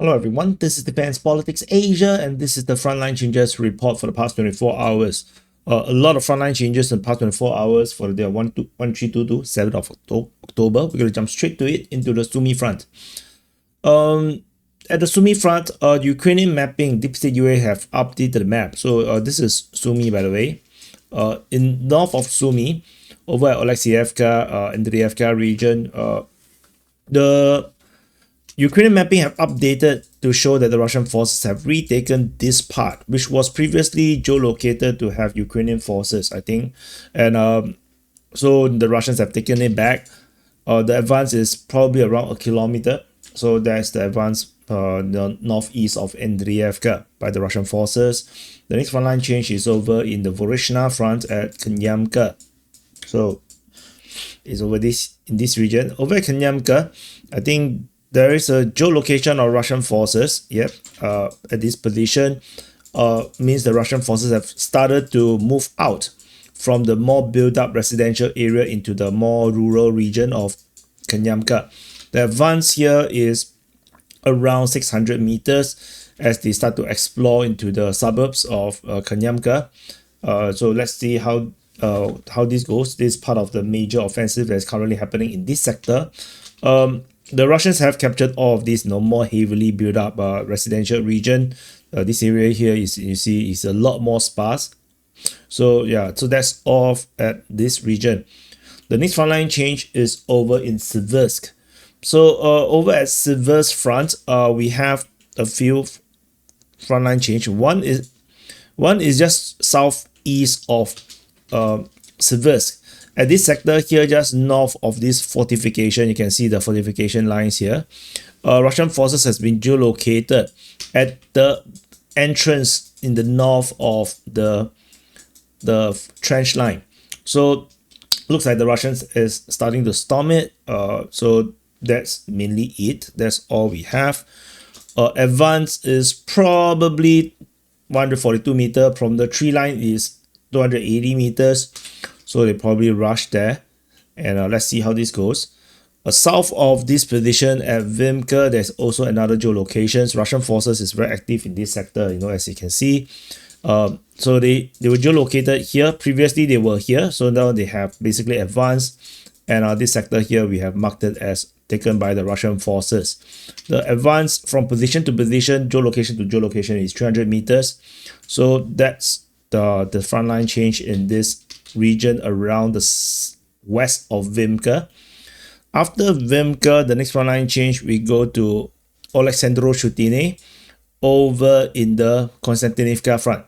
Hello everyone, this is Defense Politics Asia and this is the Frontline Changes report for the past 24 hours. A lot of frontline changes in the past 24 hours for the day 1322, 7th of October. We're going to jump straight to it into the Sumy front. At the Sumy front, Ukrainian mapping, Deep State UA have updated the map. So this is Sumy, by the way. In north of Sumy, over at Oleksievka, Andriivka region, the Ukrainian mapping have updated to show that the Russian forces have retaken this part, which was previously geolocated to have Ukrainian forces, I think. And so the Russians have taken it back. The advance is probably around a kilometer. So that's the advance the northeast of Andriivka by the Russian forces. The next frontline change is over in the Dvorichna front at Konstyantynivka. So it's over in this region. Over at Konstyantynivka, I think there is a geolocation of Russian forces. Yep, at this position means the Russian forces have started to move out from the more built-up residential area into the more rural region of Konstyantynivka. The advance here is around 600 meters as they start to explore into the suburbs of Konstyantynivka. So let's see how this goes. This is part of the major offensive that is currently happening in this sector. The Russians have captured all of this more heavily built up residential region. This area here is, you see, is a lot more sparse. So yeah, so that's off at this region. The next frontline change is over in Siversk. So over at Siversk front, we have a few frontline change. One is just southeast of Siversk. At this sector here, just north of this fortification, you can see the fortification lines here. Russian forces has been geolocated at the entrance in the north of the trench line. So looks like the Russians is starting to storm it. So that's mainly it. That's all we have. Advance is probably 142 meter. From the tree line is 280 meters. So they probably rush there. And let's see how this goes. South of this position at Vimka, there's also another geolocation. Russian forces is very active in this sector, as you can see. So they were geolocated here. Previously, they were here. So now they have basically advanced. And this sector here, we have marked it as taken by the Russian forces. The advance from position to position, geolocation to geolocation is 300 meters. So that's the frontline change in this region around the west of Vimka. After Vimka, the next frontline change, we go to Oleksandro-Shutine over in the Konstyantynivka front.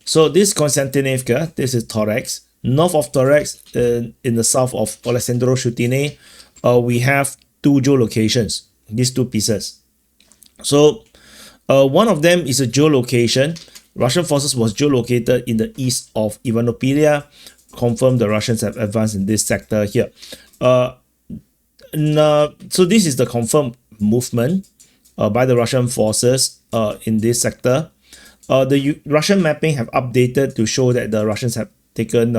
So this Konstyantynivka, this is Thorex. North of Thorex, in the south of Oleksandro-Shutine, we have two geolocations, these two pieces. So one of them is a geolocation. Russian forces was geolocated in the east of Ivanopilia. Confirmed the Russians have advanced in this sector here. So this is the confirmed movement by the Russian forces in this sector. The Russian mapping have updated to show that the Russians have taken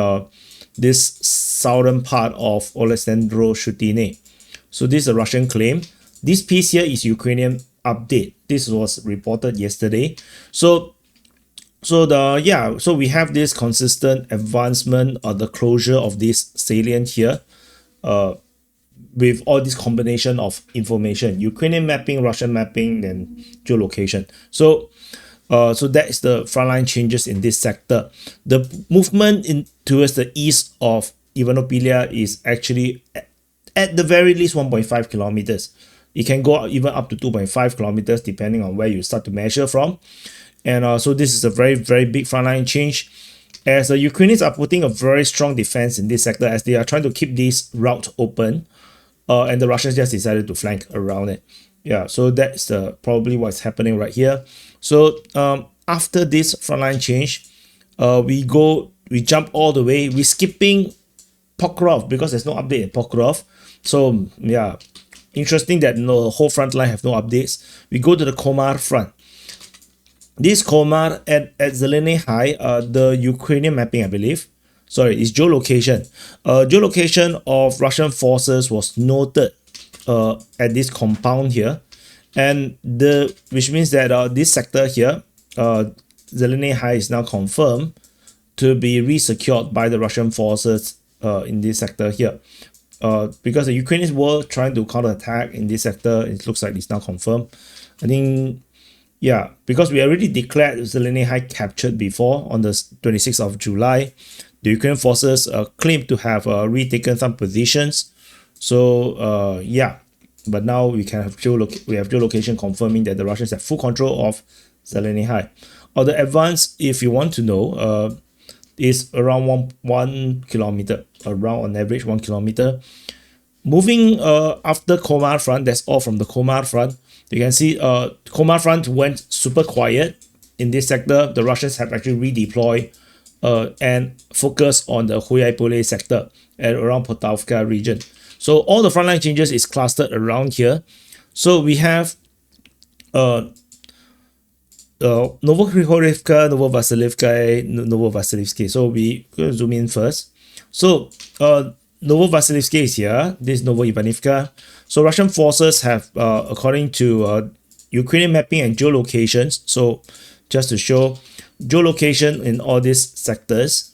this southern part of Oleksandro-Shutine. So this is a Russian claim. This piece here is Ukrainian update. This was reported yesterday. So we have this consistent advancement or the closure of this salient here with all this combination of information, Ukrainian mapping, Russian mapping, and geolocation. So that is the frontline changes in this sector. The movement towards the east of Ivanopilia is actually at the very least 1.5 kilometers. It can go even up to 2.5 kilometers depending on where you start to measure from. And so this is a very, very big frontline change as the Ukrainians are putting a very strong defense in this sector as they are trying to keep this route open. And the Russians just decided to flank around it. Yeah, so that's probably what's happening right here. So after this frontline change, we jump all the way. We're skipping Pokrov because there's no update in Pokrov. So yeah, interesting that the whole front line have no updates. We go to the Komar front. This Komar at Zeleny High, the Ukrainian mapping, I believe. Sorry, it's geolocation. Geolocation of Russian forces was noted at this compound here. and which means that this sector here, Zeleny High, is now confirmed to be re-secured by the Russian forces in this sector here. Because the Ukrainians were trying to counterattack in this sector, it looks like it's now confirmed. I think, yeah, because we already declared Zeleny High captured before on the 26th of July. The Ukrainian forces claim to have retaken some positions. So, yeah, but now we can have geolocation confirming that the Russians have full control of Zeleny High. Or the advance, if you want to know, is around one kilometer, around on average 1 kilometer. Moving after Komar front, that's all from the Komar front. You can see Komar front went super quiet in this sector. The Russians have actually redeployed and focused on the Hulyaipole sector and around Poltavka region. So all the frontline changes is clustered around here. So we have Dvorichna, Novovasilivsky. So we going to zoom in first. So Novovasilivsky is here. This is Novoivanivka. So Russian forces have, according to Ukrainian mapping and geolocations. So just to show geolocation in all these sectors.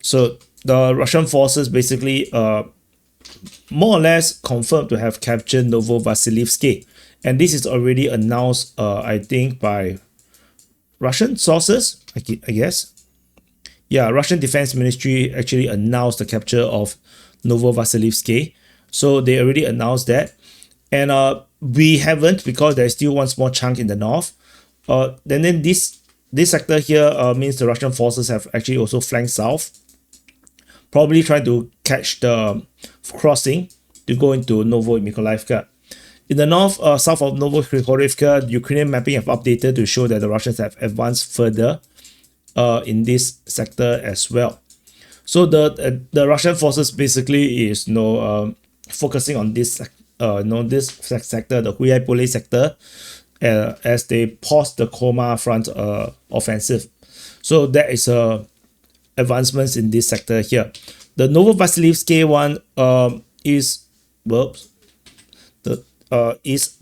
So the Russian forces basically more or less confirmed to have captured Novovasilivsky. And this is already announced, I think, by Russian sources, I guess. Yeah, Russian Defense Ministry actually announced the capture of Novovasilivsky. So they already announced that. And we haven't, because there's still one small chunk in the north. Then this sector here means the Russian forces have actually also flanked south, probably trying to catch the crossing to go into Novomykolaiv. In the north, south of Novomykolaiv, Ukrainian mapping have updated to show that the Russians have advanced further in this sector as well. So the Russian forces basically is focusing on this this sector, the Hulyaipole sector, as they pause the Komar front offensive. So that is advancements in this sector here. The Novovasilivsky one is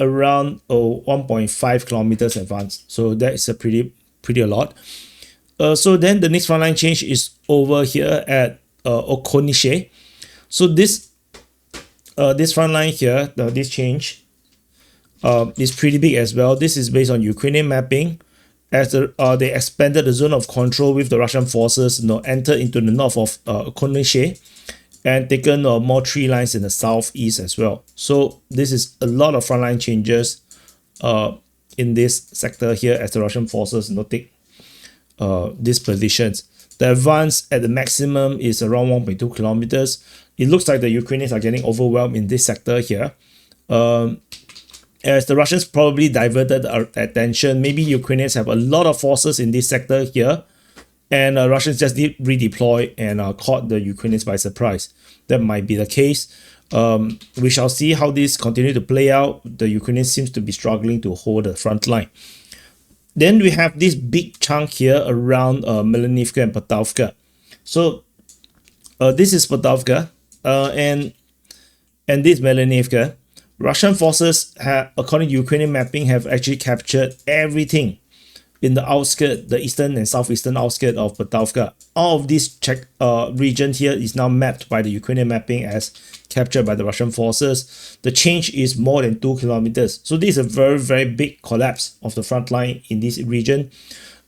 around 1.5 kilometers advanced. So that is a pretty a lot. So then the next frontline change is over here at Okonishe. So this frontline here, this change is pretty big as well. This is based on Ukrainian mapping, as they expanded the zone of control with the Russian forces, entered into the north of Okonishe, and taken more tree lines in the southeast as well. So this is a lot of frontline changes in this sector here as the Russian forces take these positions. The advance at the maximum is around 1.2 kilometers. It looks like the Ukrainians are getting overwhelmed in this sector here. As the Russians probably diverted our attention, maybe Ukrainians have a lot of forces in this sector here, and Russians just did redeploy and caught the Ukrainians by surprise. That might be the case. We shall see how this continue to play out. The Ukrainians seems to be struggling to hold the front line. Then we have this big chunk here around Melanivka and Poltavka. So this is Poltavka and this Melanivka. Russian forces have, according to Ukrainian mapping, have actually captured everything in the outskirts, the eastern and southeastern outskirts of Poltavka. All of this region here is now mapped by the Ukrainian mapping as captured by the Russian forces. The change is more than 2 kilometers. So this is a very, very big collapse of the front line in this region.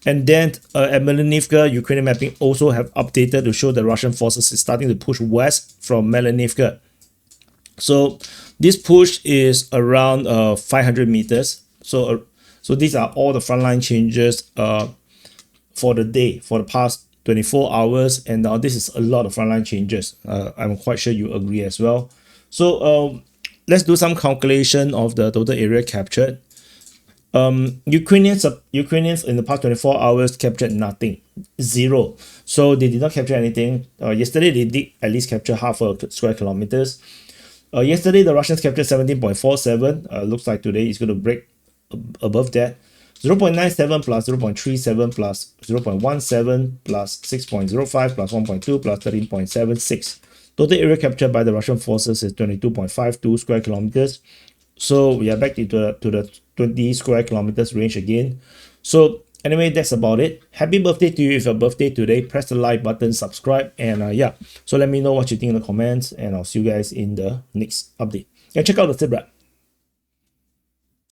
And then at Melanivka, Ukrainian mapping also have updated to show the Russian forces is starting to push west from Melanivka. So this push is around 500 meters. So these are all the frontline changes for the day, for the past 24 hours. And now this is a lot of frontline changes. I'm quite sure you agree as well. So let's do some calculation of the total area captured. Ukrainians in the past 24 hours captured nothing, 0. So they did not capture anything. Yesterday they did at least capture half a square kilometers. Yesterday the Russians captured 17.47. Looks like today it's going to break above that. 0.97 plus 0.37 plus 0.17 plus 6.05 plus 1.2 plus 13.76. Total area captured by the Russian forces is 22.52 square kilometers. So we are back to the 20 square kilometers range again. So anyway, that's about it. Happy birthday to you if your birthday today. Press the like button, subscribe, and yeah. So let me know what you think in the comments, and I'll see you guys in the next update. Yeah, check out the tip wrap.